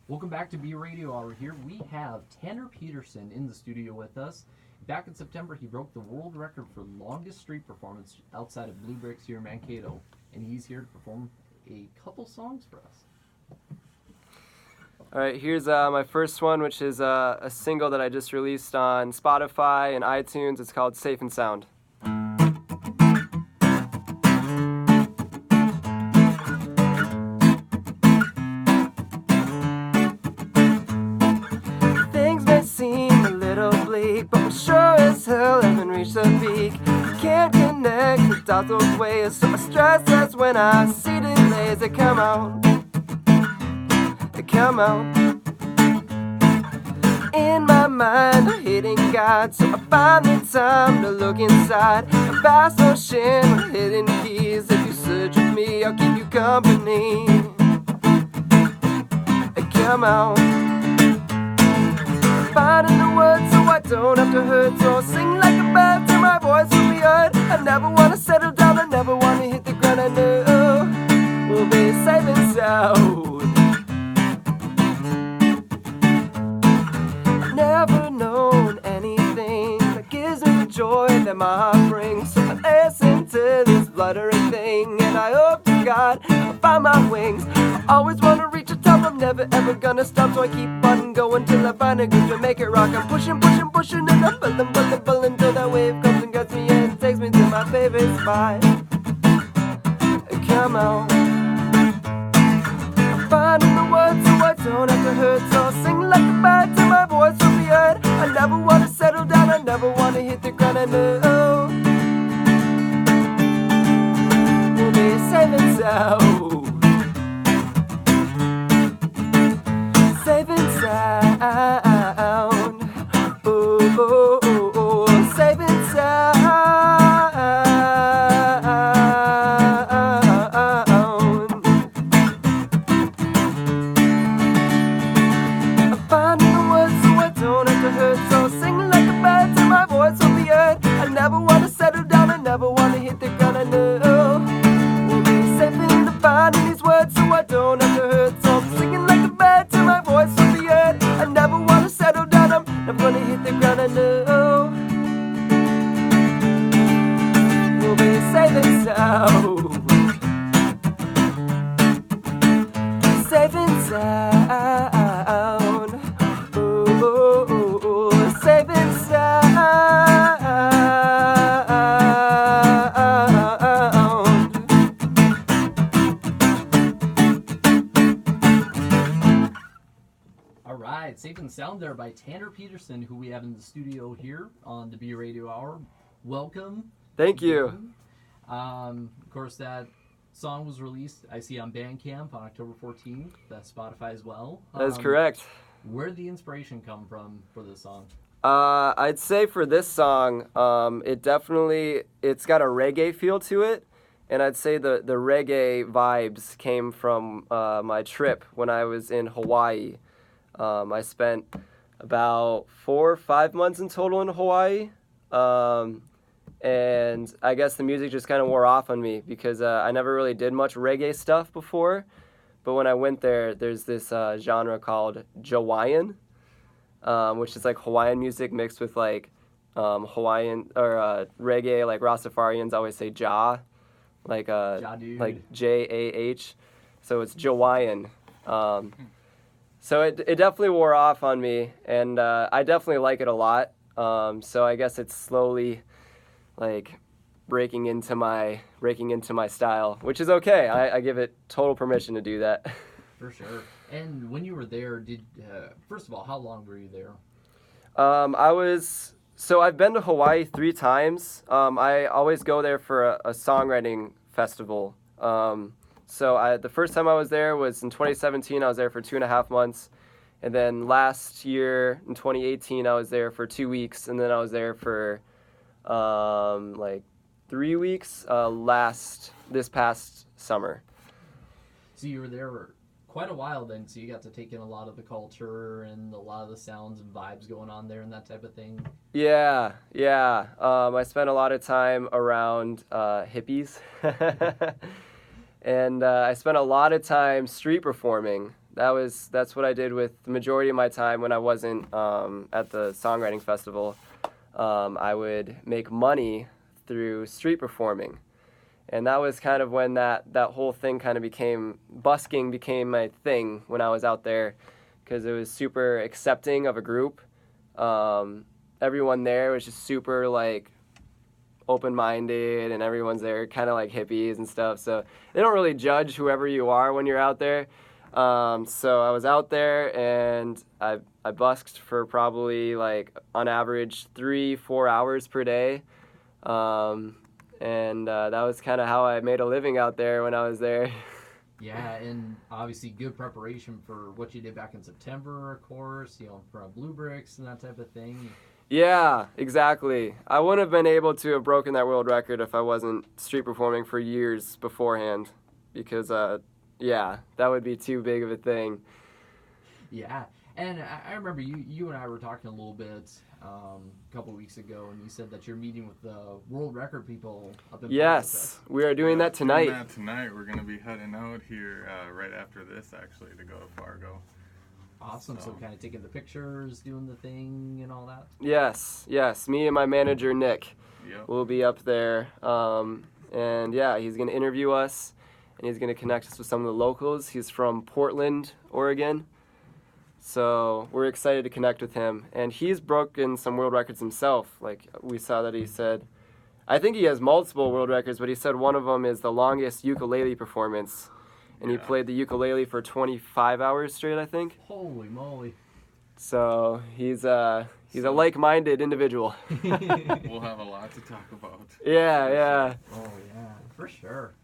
Welcome back to B Radio Hour. Here we have Tanner Peterson in the studio with us. Back in September, he broke the world record for longest street performance outside of Blue Bricks here in Mankato, and he's here to perform a couple songs for us. All right, here's my first one, which is a single that I just released on Spotify and iTunes. It's called Safe and Sound. Things may seem a little bleak, but we sure as hell haven't reached the peak. Can't connect the dots both ways, so I stress that's when I see delays that come out. Come out. In my mind, I'm hitting God, so I find the time to look inside. A vast ocean with hidden keys. If you search with me, I'll keep you company. Come out. I'm finding the words so I don't have to hurt. So I'll sing like a bird till my voice will be heard. I never want to settle down, I never want to hit the ground. I know we'll be safe and sound. Never known anything that gives me the joy that my heart brings. So I listen to this fluttering thing, and I hope to God I'll find my wings. I always want to reach the top, I'm never ever gonna stop. So I keep on going till I find a groove to make it rock. I'm pushing, pushing, pushing, and I'm pulling till that wave comes and gets me and takes me to my favorite spot. Come on. I'm finding the words so I don't have to hurt. So I'll sing like a bird till my voice will be heard. I never want to settle down, I never want to hit the ground. I know we'll be safe and sound. Safe and sound. Ooh, ooh, ooh, ooh. Safe and sound. Never want to settle down, I never want to hit the ground. I know we'll be safe in the finding these words so I don't have to hurt. So I'm singing like a bird till my voice will be heard. I never want to settle down, I'm never going to hit the ground. I know we'll be safe and sound. Safe and sound. Ooh, ooh, ooh, ooh. Safe and sound. Safe and Sound there by Tanner Peterson, who we have in the studio here on the B Radio Hour. Welcome. Thank you. Of course, that song was released, I see, on Bandcamp on October 14th. That's Spotify as well. That is correct. Where did the inspiration come from for this song? I'd say for this song, it's got a reggae feel to it. And I'd say the reggae vibes came from my trip when I was in Hawaii. I spent about 4 or 5 months in total in Hawaii, and I guess the music just kind of wore off on me because I never really did much reggae stuff before, but when I went there, there's this genre called Jawaiian, which is like Hawaiian music mixed with like Hawaiian or reggae, like Rastafarians always say Ja, like Jah, so it's Jawaiian. So it definitely wore off on me, and I definitely like it a lot. So I guess it's slowly like breaking into my style, which is okay. I give it total permission to do that. For sure. And when you were there, first of all, how long were you there? I've been to Hawaii 3 times. I always go there for a songwriting festival. The first time I was there was in 2017. I was there for 2.5 months. And then last year in 2018, I was there for 2 weeks. And then I was there for 3 weeks this past summer. So you were there quite a while then, so you got to take in a lot of the culture and a lot of the sounds and vibes going on there and that type of thing. Yeah. I spent a lot of time around hippies. And I spent a lot of time street performing. That's what I did with the majority of my time when I wasn't at the songwriting festival. I would make money through street performing. And that was kind of when that whole thing kind of busking became my thing when I was out there, because it was super accepting of a group. Everyone there was just super like open-minded, and everyone's there kind of like hippies and stuff. So they don't really judge whoever you are when you're out there. So I was out there, and I busked for probably like on average 3-4 hours per day. And that was kind of how I made a living out there when I was there. Yeah, and obviously good preparation for what you did back in September, of course, for Blue Bricks and that type of thing. Yeah, exactly. I wouldn't have been able to have broken that world record if I wasn't street performing for years beforehand, because, that would be too big of a thing. Yeah, and I remember you and I were talking a little bit a couple weeks ago, and you said that you're meeting with the world record people up in Yes, we are doing that tonight. Doing that tonight. We're going to be heading out here right after this, actually, to go to Fargo. Awesome. So kind of taking the pictures, doing the thing, and all that. Yes. Me and my manager Nick will be up there, and he's going to interview us, and he's going to connect us with some of the locals. He's from Portland, Oregon. So we're excited to connect with him. And he's broken some world records himself. Like we saw that he said, I think he has multiple world records, but he said one of them is the longest ukulele performance. And he played the ukulele for 25 hours straight, I think. Holy moly. So he's a like-minded individual. We'll have a lot to talk about. Yeah. Oh, yeah, for sure.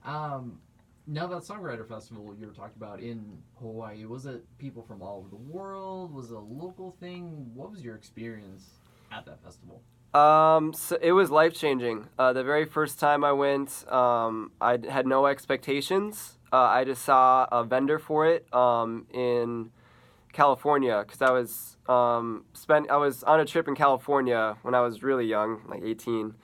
Now that Songwriter Festival you were talking about in Hawaii, was it people from all over the world? Was it a local thing? What was your experience at that festival? So it was life-changing. The very first time I went, I had no expectations. I just saw a vendor for it in California, because I was on a trip in California when I was really young, like 18,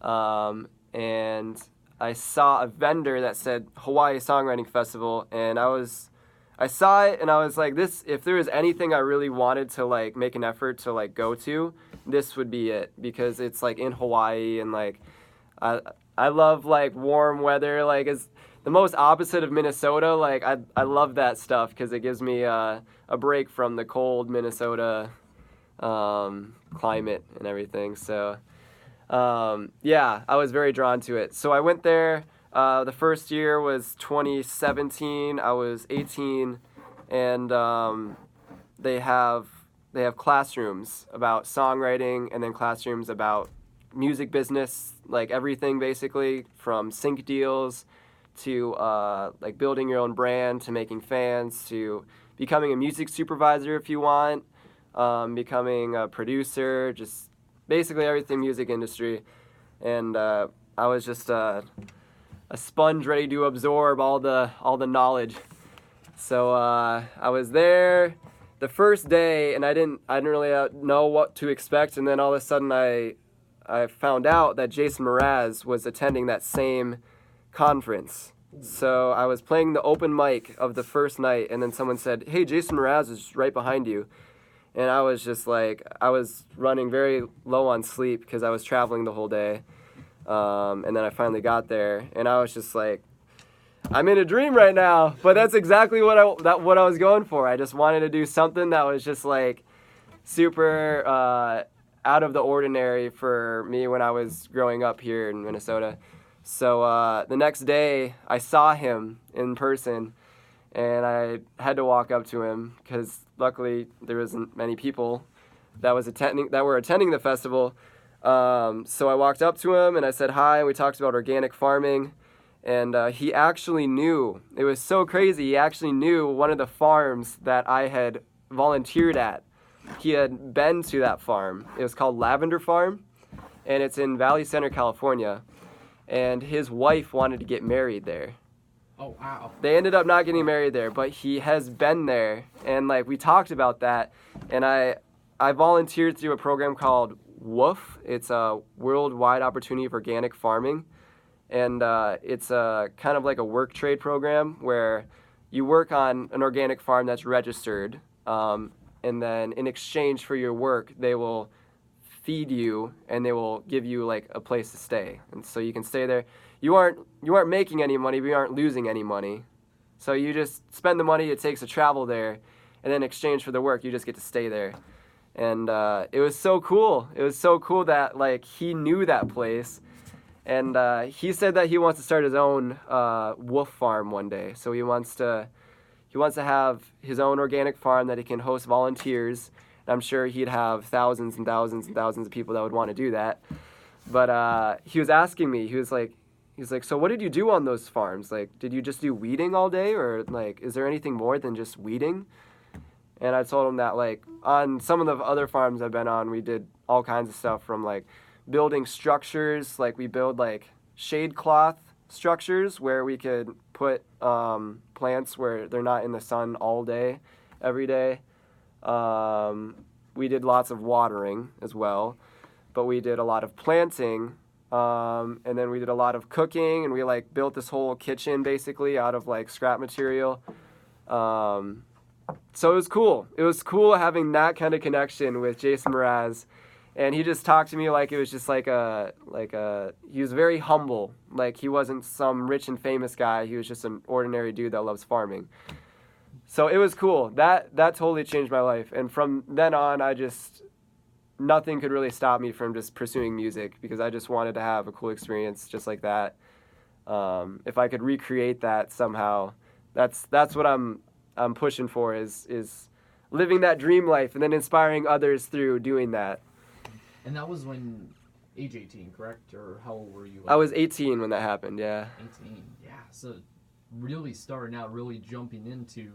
and I saw a vendor that said Hawaii Songwriting Festival, and I saw it and I was like, this, if there was anything I really wanted to like make an effort to like go to, this would be it, because it's like in Hawaii, and like I love like warm weather, like it's the most opposite of Minnesota. Like I love that stuff because it gives me a break from the cold Minnesota climate and everything. So I was very drawn to it. So I went there. The first year was 2017. I was 18, and they have classrooms about songwriting, and then classrooms about music business, like everything basically, from sync deals to like building your own brand, to making fans, to becoming a music supervisor if you want, becoming a producer, just basically everything music industry. And I was just a sponge ready to absorb all the knowledge. So I was there the first day, and I didn't really know what to expect, and then all of a sudden I found out that Jason Mraz was attending that same conference. So I was playing the open mic of the first night, and then someone said, "Hey, Jason Mraz is right behind you." And I was just like, I was running very low on sleep because I was traveling the whole day. And then I finally got there, and I was just like, I'm in a dream right now. But that's exactly what I was going for. I just wanted to do something that was just like super out of the ordinary for me when I was growing up here in Minnesota. So the next day I saw him in person, and I had to walk up to him because luckily there wasn't many people that were attending the festival. So I walked up to him and I said hi, and we talked about organic farming. And he actually knew. It was so crazy. He actually knew one of the farms that I had volunteered at. He had been to that farm. It was called Lavender Farm, and it's in Valley Center, California. And his wife wanted to get married there. Oh, wow. They ended up not getting married there, but he has been there. And like we talked about that, and I volunteered through a program called WOOF. It's a Worldwide Opportunity of Organic Farming. And it's a kind of like a work trade program where you work on an organic farm that's registered, and then in exchange for your work, they will feed you and they will give you like a place to stay, and so you can stay there. You aren't making any money, but you aren't losing any money. So you just spend the money it takes to travel there, and then in exchange for the work, you just get to stay there. And it was so cool. It was so cool that like he knew that place, and he said that he wants to start his own wolf farm one day. So he wants to have his own organic farm that he can host volunteers. And I'm sure he'd have thousands and thousands and thousands of people that would want to do that. But he was asking me. He was like, so what did you do on those farms? Like, did you just do weeding all day, or like, is there anything more than just weeding? And I told him that, like, on some of the other farms I've been on, we did all kinds of stuff from, like, building structures. Like, we build, like, shade cloth structures where we could put plants where they're not in the sun all day, every day. We did lots of watering as well. But we did a lot of planting. And then we did a lot of cooking. And we, like, built this whole kitchen, basically, out of, like, scrap material. So it was cool. It was cool having that kind of connection with Jason Mraz, and he just talked to me like it was just like he was very humble. Like he wasn't some rich and famous guy. He was just an ordinary dude that loves farming. So it was cool. That totally changed my life. And from then on, nothing could really stop me from just pursuing music, because I just wanted to have a cool experience just like that. If I could recreate that somehow, that's what I'm pushing for, is living that dream life and then inspiring others through doing that. And that was when age 18, correct? Or how old were you? I was 18 when that happened, yeah. 18, yeah. So really starting out, really jumping into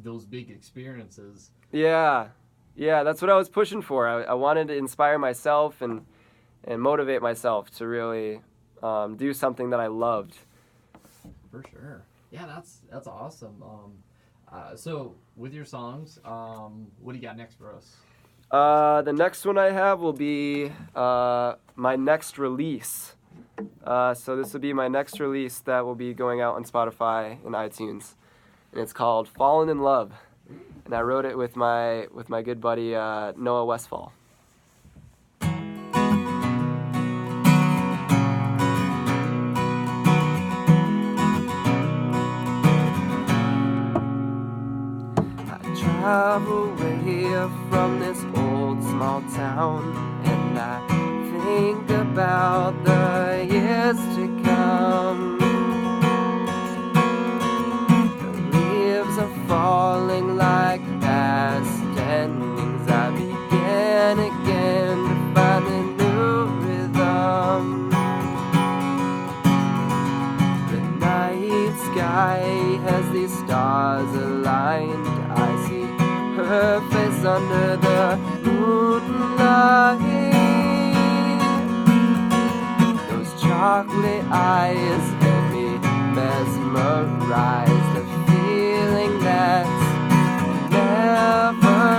those big experiences. Yeah, that's what I was pushing for. I wanted to inspire myself and motivate myself to really do something that I loved. For sure. Yeah, that's awesome. So with your songs, what do you got next for us? The next one I have will be my next release. So this will be my next release that will be going out on Spotify and iTunes, and it's called "Fallen in Love," and I wrote it with my good buddy Noah Westfall. Drive away from this old small town, and I think about the years to come. The leaves are falling like past endings. I began again to find a new rhythm. The night sky has these stars aligned. I see her face under the moonlight. Those chocolate eyes have me mesmerized. A feeling that's never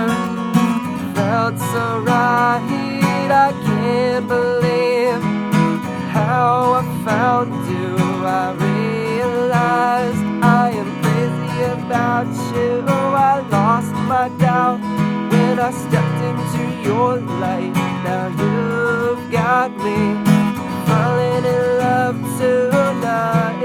felt so right. I can't believe how I found you. I realized I am crazy about you. I lost my doubt when I stepped into your light. Now you've got me falling in love tonight.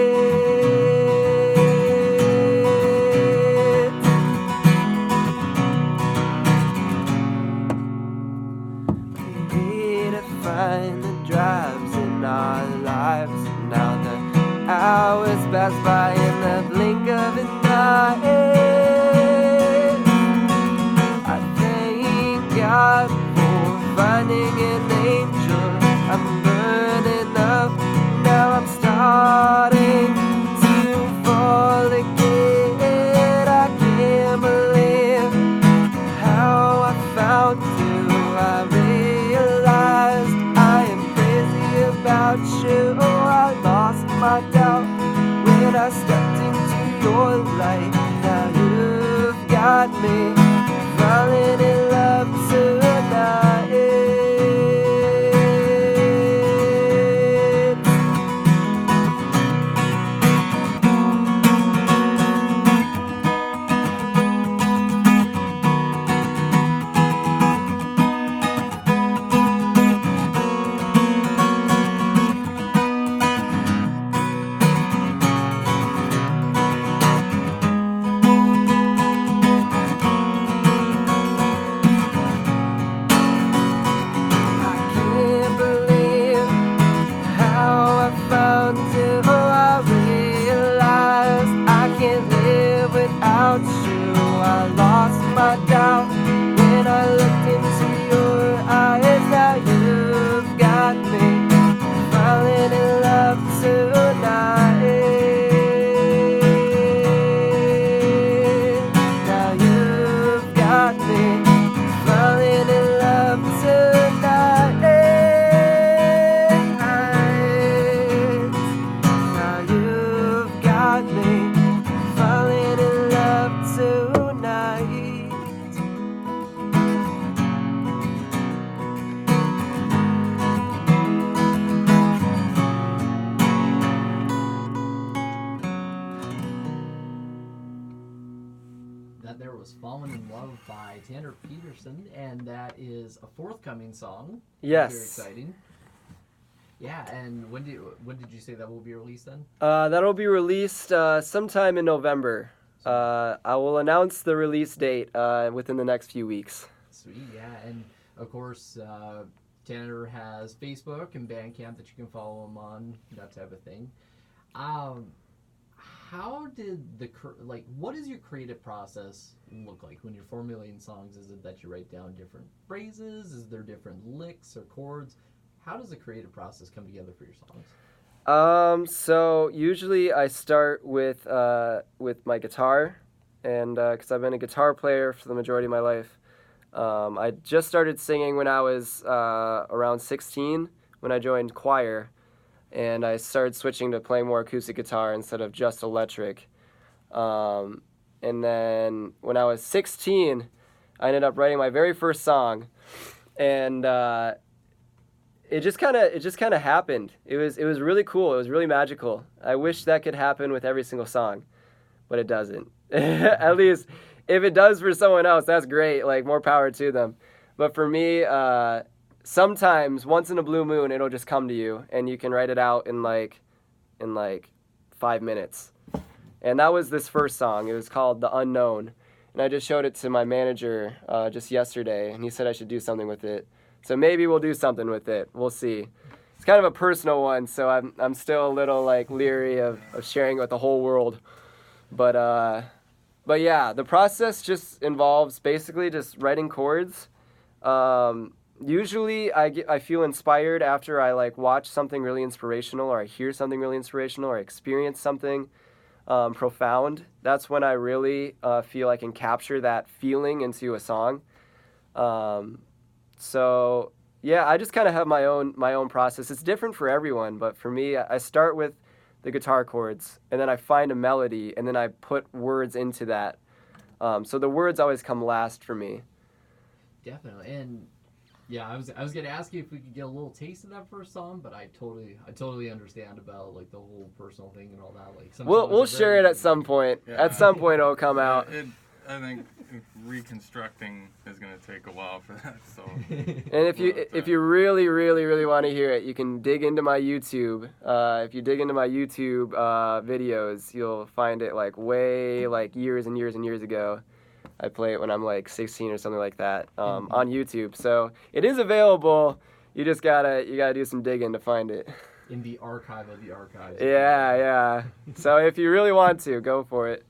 We redefine the drives in our lives. Now the hours pass by in the blink of an eye. God for finding an angel. I'm burning up, now I'm starting to fall again. I can't believe how I found you. I realized I am crazy about you. I lost my doubt when I stepped into your light. Now you've got me falling in love tonight. That there was Fallen in Love by Tanner Peterson, and that is a forthcoming song. Yes. Very exciting. Yeah, and when did you say that will be released then? That'll be released sometime in November. I will announce the release date within the next few weeks. Sweet, yeah, and of course, Tanner has Facebook and Bandcamp that you can follow him on, that type of thing. How did what does your creative process look like when you're formulating songs? Is it that you write down different phrases? Is there different licks or chords? How does the creative process come together for your songs? So usually I start with my guitar, and because I've been a guitar player for the majority of my life. I just started singing when I was around 16 when I joined choir. And I started switching to playing more acoustic guitar instead of just electric. And then when I was 16, I ended up writing my very first song, and it just kind of happened. It was really cool. It was really magical. I wish that could happen with every single song, but it doesn't. At least if it does for someone else, that's great. Like, more power to them. But for me, sometimes, once in a blue moon, it'll just come to you, and you can write it out in 5 minutes. And that was this first song. It was called The Unknown. And I just showed it to my manager just yesterday, and he said I should do something with it. So maybe we'll do something with it. We'll see. It's kind of a personal one, so I'm still a little leery of sharing it with the whole world. But yeah, the process just involves basically just writing chords. Usually I feel inspired after I watch something really inspirational, or I hear something really inspirational, or I experience something profound. That's when I really feel I can capture that feeling into a song. So yeah, I just kind of have my own process. It's different for everyone, but for me, I start with the guitar chords, and then I find a melody, and then I put words into that. So the words always come last for me. Definitely. And yeah, I was gonna ask you if we could get a little taste of that first song, but I totally understand about the whole personal thing and all that. We'll share it at some point. Yeah. At some point it'll come out. I think reconstructing is gonna take a while for that. So. And if you really want to hear it, you can dig into my YouTube. If you dig into my YouTube videos, you'll find it way years and years and years ago. I play it when I'm 16 or something like that on YouTube. So it is available. You just gotta do some digging to find it. In the archive of the archives. Yeah. So if you really want to, go for it.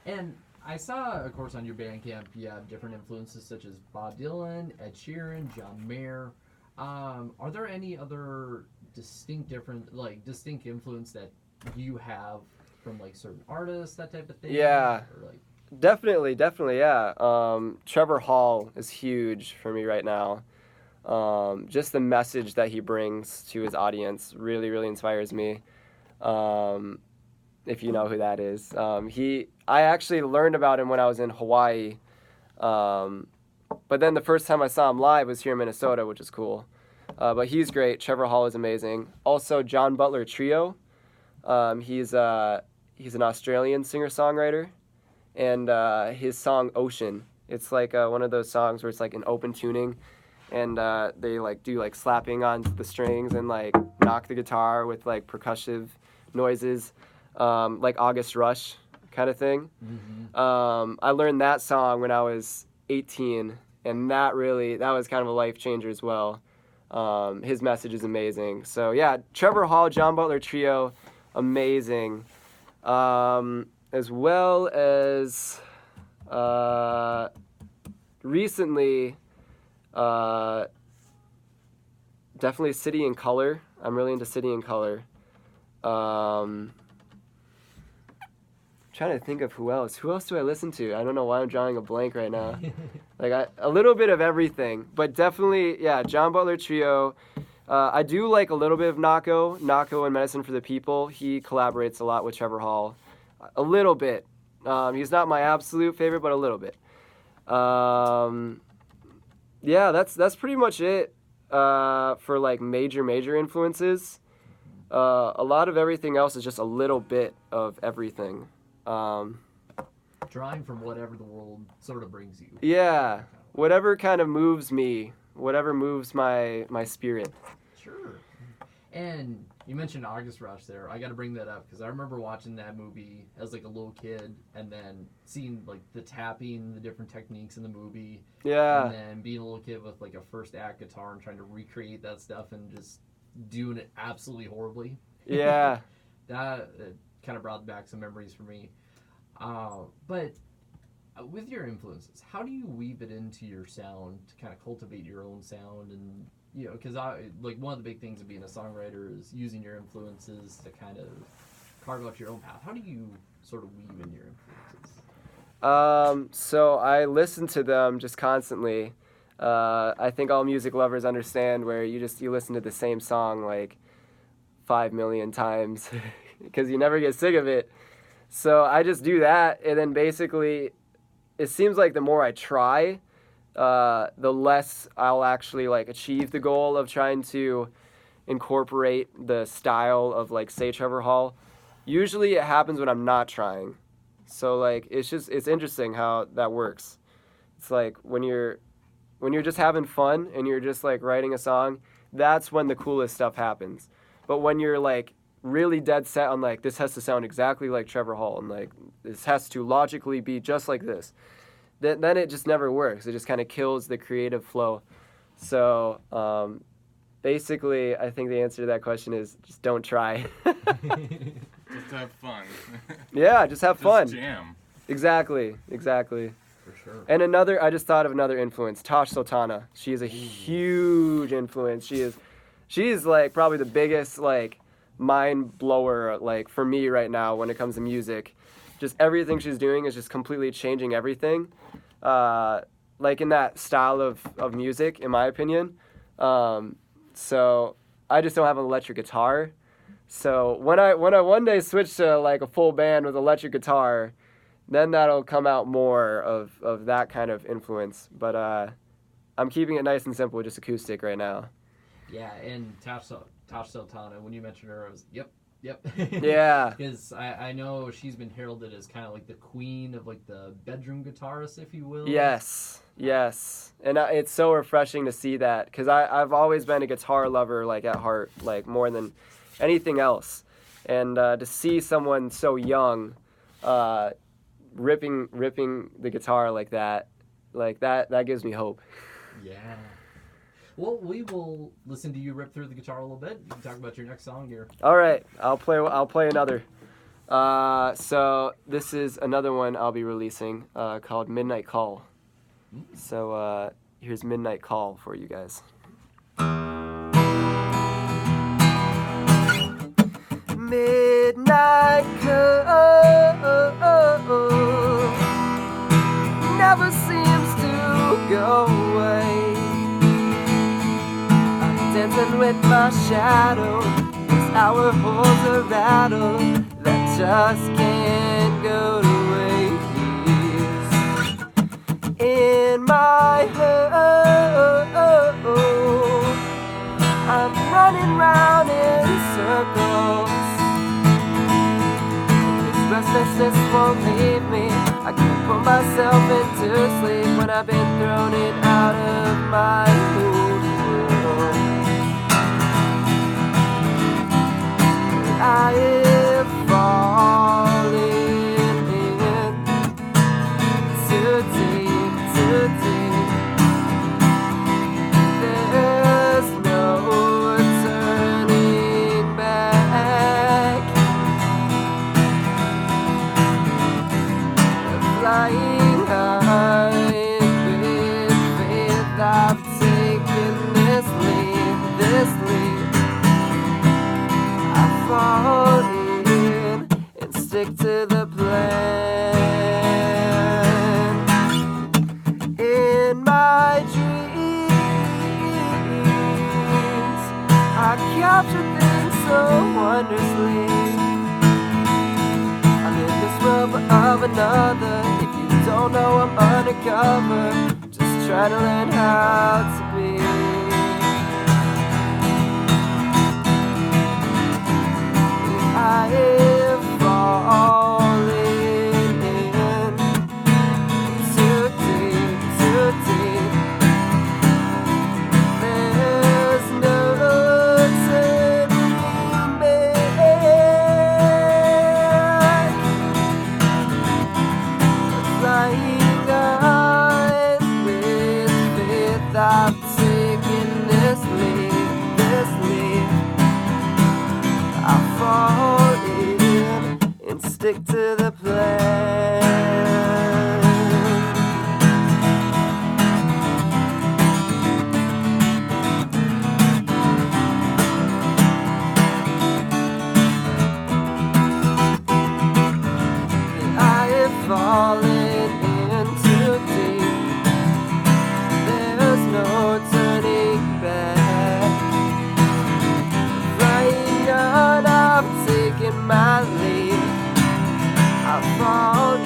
And I saw, of course, on your Bandcamp, you have different influences such as Bob Dylan, Ed Sheeran, John Mayer. Are there any other distinct influence that you have from certain artists, that type of thing? Yeah. Or, Definitely, yeah. Trevor Hall is huge for me right now. Just the message that he brings to his audience really inspires me. If you know who that is. I actually learned about him when I was in Hawaii. But then the first time I saw him live was here in Minnesota, which is cool. But he's great. Trevor Hall is amazing. Also, John Butler Trio. He's an Australian singer-songwriter. And his song Ocean, it's one of those songs where it's an open tuning, and they do slapping on the strings and knock the guitar with percussive noises, August Rush kind of thing. Mm-hmm. I learned that song when I was 18, and that was kind of a life changer as well. His message is amazing. So yeah, Trevor Hall, John Butler Trio, amazing. As well as recently, definitely City and Color. I'm really into City and Color. Trying to think of who else. Who else do I listen to? I don't know why I'm drawing a blank right now. A little bit of everything, but definitely, yeah, John Butler Trio. I do like a little bit of Nako and Medicine for the People. He collaborates a lot with Trevor Hall. A little bit. He's not my absolute favorite, but a little bit. Yeah, that's pretty much it for major influences. A lot of everything else is just a little bit of everything. Drawing from whatever the world sort of brings you. Yeah, whatever kind of moves me, whatever moves my spirit. Sure. And you mentioned August Rush there. I got to bring that up because I remember watching that movie as like a little kid, and then seeing like the tapping, the different techniques in the movie. Yeah. And then being a little kid with like a first act guitar and trying to recreate that stuff and just doing it absolutely horribly. Yeah. That kind of brought back some memories for me. But with your influences, how do you weave it into your sound to kind of cultivate your own sound? And, you know, because like one of the big things of being a songwriter is using your influences to kind of carve out your own path. How do you sort of weave in your influences? So I listen to them just constantly. I think all music lovers understand where you listen to the same song like 5 million times because you never get sick of it. So I just do that, and then basically it seems like the more I try, the less I'll actually like achieve the goal of trying to incorporate the style of like, say, Trevor Hall. Usually it happens when I'm not trying. So like it's interesting how that works. It's like when you're just having fun and you're just like writing a song, that's when the coolest stuff happens. But when you're like really dead set on like this has to sound exactly like Trevor Hall and like this has to logically be just like this, then it just never works. It just kind of kills the creative flow. So basically, I think the answer to that question is just don't try. Just have fun. Yeah, just have fun. Just jam. Exactly. For sure. And I just thought of another influence, Tosh Sultana. She is a huge influence. She's like probably the biggest like mind blower like for me right now when it comes to music. Just everything she's doing is just completely changing everything. Like in that style of music, in my opinion. So I just don't have an electric guitar. So when I one day switch to like a full band with electric guitar, then that'll come out more of that kind of influence. But I'm keeping it nice and simple, just acoustic right now. Yeah, and Tosh Sultana, when you mentioned her, I was, yep. Yeah. Because I know she's been heralded as kind of like the queen of like the bedroom guitarist, if you will. Yes. And it's so refreshing to see that because I've always been a guitar lover like at heart, like more than anything else. And to see someone so young ripping the guitar like that gives me hope. Yeah. Well, we will listen to you rip through the guitar a little bit. You can talk about your next song here. All right, I'll play another. So this is another one I'll be releasing called Midnight Call. So here's Midnight Call for you guys. Midnight call never seems to go away. Dancing with my shadow, this hour holds a rattle that just can't go to waste. In my heart, I'm running round in circles. This restlessness won't leave me. I can't put myself into sleep when I've been thrown in out of my old world. I am falling in too deep. There's no turning back. Flying high with faith, I've taken this leap. Fall in and stick to the plan. In my dreams, I capture things so wondrously. I'm in this world of another. If you don't know I'm undercover, just try to learn how to be. I am falling in stick to the plan. I have fallen into deep. There's no turning back. Right now I'm taking my lead. I fall in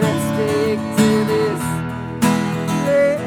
and stick to this land.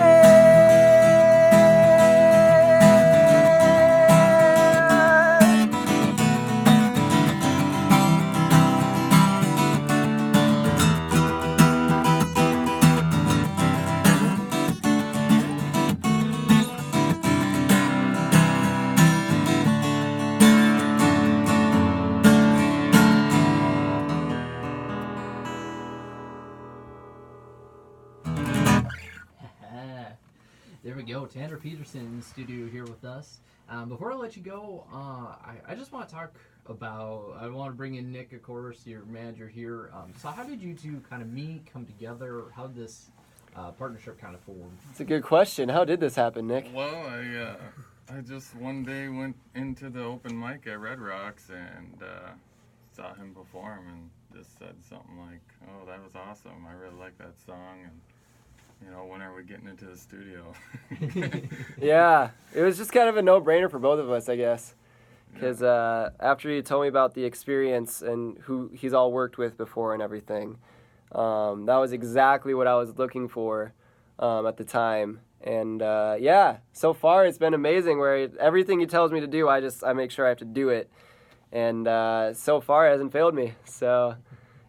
There we go. Tanner Peterson in the studio here with us. Before I let you go, I just want to talk about, I want to bring in Nick, of course, your manager here. So how did you two kind of meet, come together? How did this partnership kind of form? It's a good question. How did this happen, Nick? Well, I just one day went into the open mic at Red Rocks and saw him perform and just said something like, "Oh, that was awesome. I really like that song." And when are we getting into the studio? Yeah, it was just kind of a no-brainer for both of us, I guess. Because after he told me about the experience and who he's all worked with before and everything, that was exactly what I was looking for at the time. And yeah, so far it's been amazing where everything he tells me to do, I make sure I have to do it. And so far it hasn't failed me. So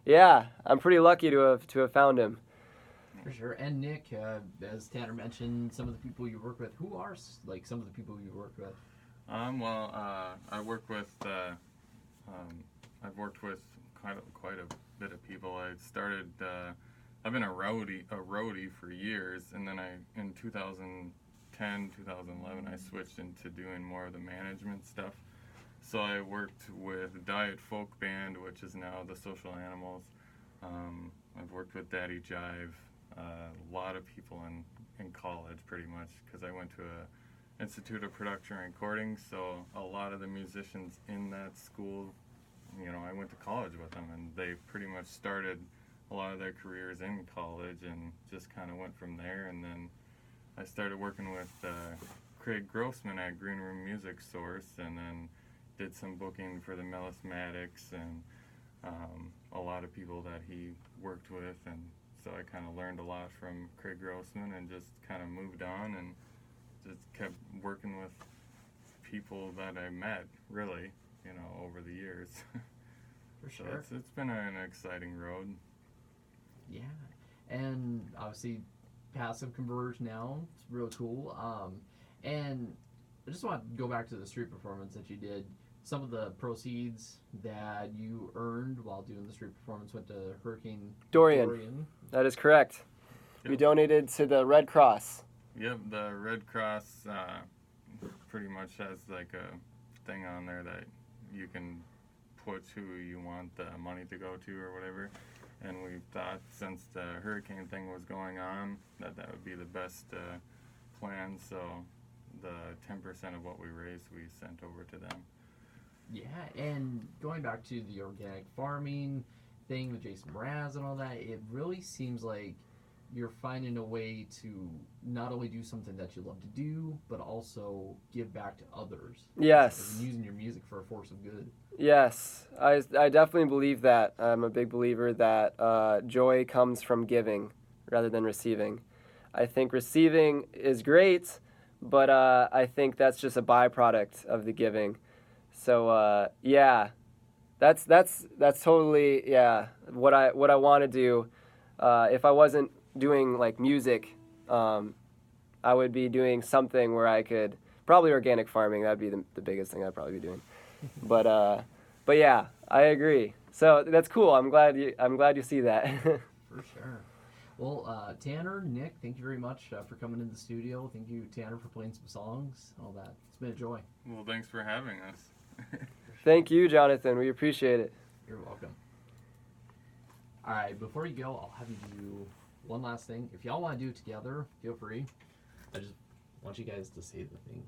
yeah, I'm pretty lucky to have found him. For sure. And Nick, as Tanner mentioned, some of the people you work with, who are some of the people you work with? Well, I work with, I've worked with quite a bit of people. I've been a roadie for years, and then in 2010, 2011, I switched into doing more of the management stuff. So I worked with Diet Folk Band, which is now the Social Animals. I've worked with Daddy Jive. A lot of people in college, pretty much, because I went to a Institute of Production and Recording, so a lot of the musicians in that school, I went to college with them, and they pretty much started a lot of their careers in college and just kind of went from there. And then I started working with Craig Grossman at Green Room Music Source, and then did some booking for the Melismatics and a lot of people that he worked with. And so I kind of learned a lot from Craig Grossman and just kind of moved on and just kept working with people that I met, really, over the years. For So sure. it's been an exciting road. Yeah. And obviously, passive converge now. It's real cool. And I just want to go back to the street performance that you did. Some of the proceeds that you earned while doing the street performance went to Hurricane Dorian. That is correct. Yep. We donated to the Red Cross. Yep, the Red Cross pretty much has like a thing on there that you can put who you want the money to go to or whatever. And we thought, since the hurricane thing was going on, that would be the best plan. So the 10% of what we raised, we sent over to them. Yeah, and going back to the organic farming thing with Jason Mraz and all that, it really seems like you're finding a way to not only do something that you love to do, but also give back to others. Yes. And using your music for a force of good. Yes, I definitely believe that. I'm a big believer that joy comes from giving rather than receiving. I think receiving is great, but I think that's just a byproduct of the giving. So yeah, that's totally what I want to do. If I wasn't doing like music, I would be doing something where I could probably organic farming. That'd be the biggest thing I'd probably be doing. But yeah, I agree. So that's cool. I'm glad you see that. For sure. Well, Tanner, Nick, thank you very much for coming in the studio. Thank you, Tanner, for playing some songs, all that. It's been a joy. Well, thanks for having us. Thank you, Jonathan. We appreciate it. You're welcome. All right, before you go, I'll have you do one last thing. If y'all want to do it together, feel free. I just want you guys to say the thing.